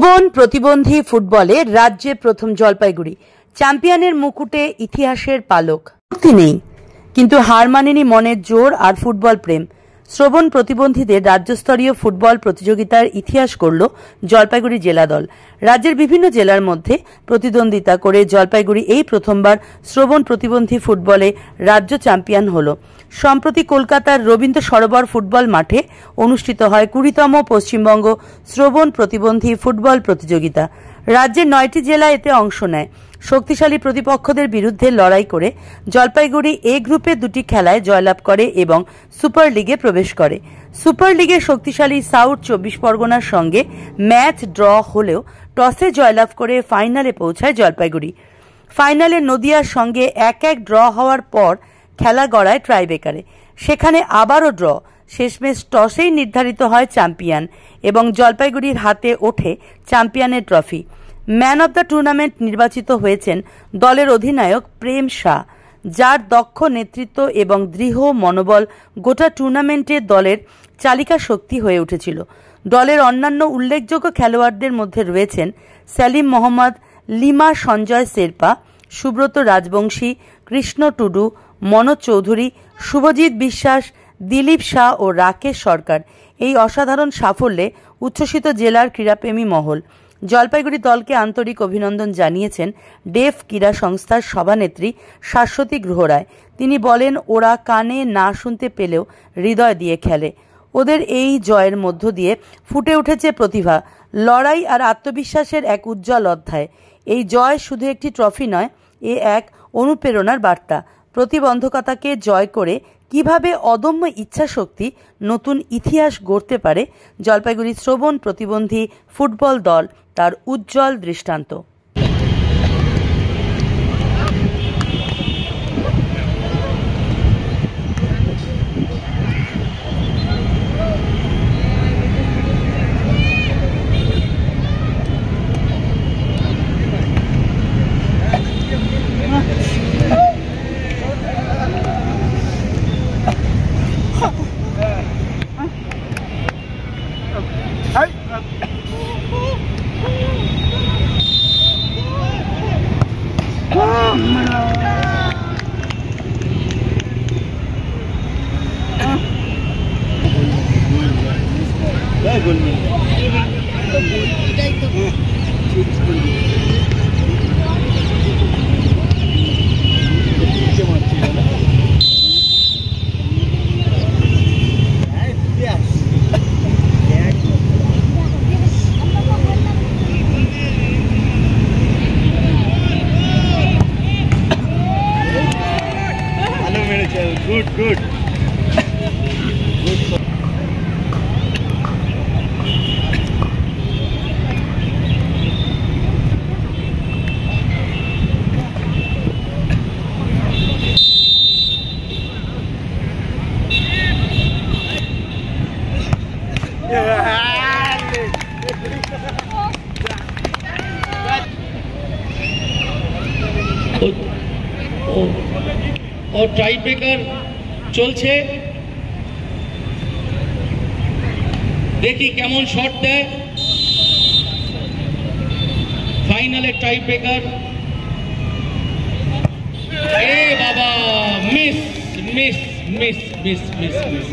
শ্রবণ প্রতিবন্ধী ফুটবলে রাজ্যে প্রথম জলপাইগুড়ি। চ্যাম্পিয়নের মুকুটে ইতিহাসের পালক নেই, কিন্তু হার মানেনি মনের জোর আর ফুটবল প্রেম। শ্রবণ প্রতিবন্ধীদের রাজ্যস্তরীয় ফুটবল প্রতিযোগিতার ইতিহাস করল জলপাইগুড়ি জেলা দল। রাজ্যের বিভিন্ন জেলার মধ্যে প্রতিদ্বন্দ্বিতা করে জলপাইগুড়ি এই প্রথমবার শ্রবণ প্রতিবন্ধী ফুটবলে রাজ্য চ্যাম্পিয়ন হল। সম্প্রতি কলকাতার রবীন্দ্র সরোবর ফুটবল মাঠে অনুষ্ঠিত হয় 20তম পশ্চিমবঙ্গ শ্রবণ প্রতিবন্ধী ফুটবল প্রতিযোগিতা। রাজ্যের 9টি জেলা এতে অংশ নেয়। শক্তিশালী প্রতিপক্ষদের বিরুদ্ধে লড়াই করে জলপাইগুড়ি এ গ্রুপে 2টি খেলায় জয়লাভ করে এবং সুপার লিগে প্রবেশ করে। সুপার লিগে শক্তিশালী সাউথ 24 পরগনার সঙ্গে ম্যাচ ড্র হলেও টসে জয়লাভ করে ফাইনালে পৌঁছায় জলপাইগুড়ি। ফাইনালে নদিয়ার সঙ্গে 1-1 ড্র হওয়ার পর খেলা গড়ায় ট্রাইবেকারে। সেখানে আবারও ড্র। শেষমেশ টসেই নির্ধারিত হয় চ্যাম্পিয়ন এবং জলপাইগুড়ির হাতে ওঠে চ্যাম্পিয়নের trophy. Man of the tournament নির্বাচিত হয়েছেন দলের অধিনায়ক প্রেম শাহ, যার দক্ষ নেতৃত্ব এবং দৃঢ় মনোবল গোটা টুর্নামেন্টে দলের চালিকা শক্তি হয়ে উঠেছিল। দলের অন্যান্য উল্লেখযোগ্য খেলোয়াড়দের মধ্যে রয়েছেন সেলিম মোহাম্মদ, লিমা সঞ্জয় শেরপা, সুব্রত রাজবংশী, কৃষ্ণ টুডু, মনোজ চৌধুরী, শুভজিৎ বিশ্বাস, দিলীপ শাহ ও রাকেশ সরকার। এই অসাধারণ সাফল্যে উচ্ছ্বসিত জেলার ক্রীড়াপ্রেমী মহল। জলপাইগুড়ি দলকে আন্তরিক অভিনন্দন জানিয়েছেন ডেফ ক্রীড়া সংস্থার সভানেত্রী শাশ্বতী গ্রহরায়। তিনি বলেন, ওরা কানে না শুনতে পেলেও হৃদয় দিয়ে খেলে। ওদের এই জয়ের মধ্য দিয়ে ফুটে উঠেছে প্রতিভা, লড়াই আর আত্মবিশ্বাসের এক উজ্জ্বল অধ্যায়। এই জয় শুধু একটি ট্রফি নয়, এ এক অনুপ্রেরণার বার্তা। প্রতিবন্ধকতাকে জয় করে কিভাবে অদম্য ইচ্ছাশক্তি নতুন ইতিহাস গড়তে পারে জলপাইগুড়ি শ্রবণ প্রতিবন্ধী ফুটবল দল, তার উজ্জ্বল দৃষ্টান্ত। Good. और टाई ब्रेकर চলছে, দেখি কেমন শট দেয়। ফাইনালে টাই ব্রেকার, এ বাবা, miss miss miss miss miss miss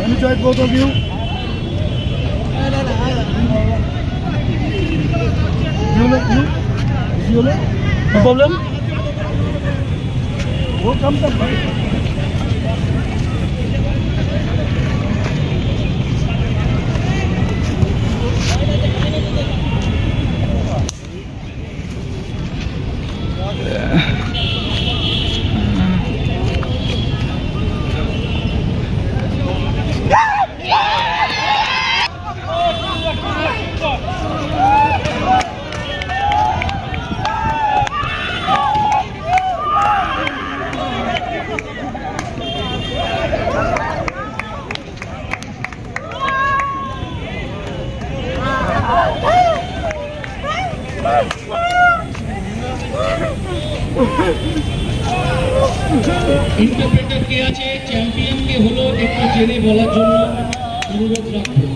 Any choice, both of you? You no problem? Wo come the interpreter কে আছে, চ্যাম্পিয়ন কে হলো একটু জেনে বলার জন্য অনুরোধ রাখবো।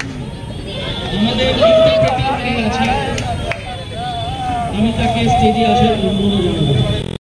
আমাদের ইন্টারপ্রেটার কে আছে, আমি তাকে স্টেজে আসার অনুরোধ জানাবো।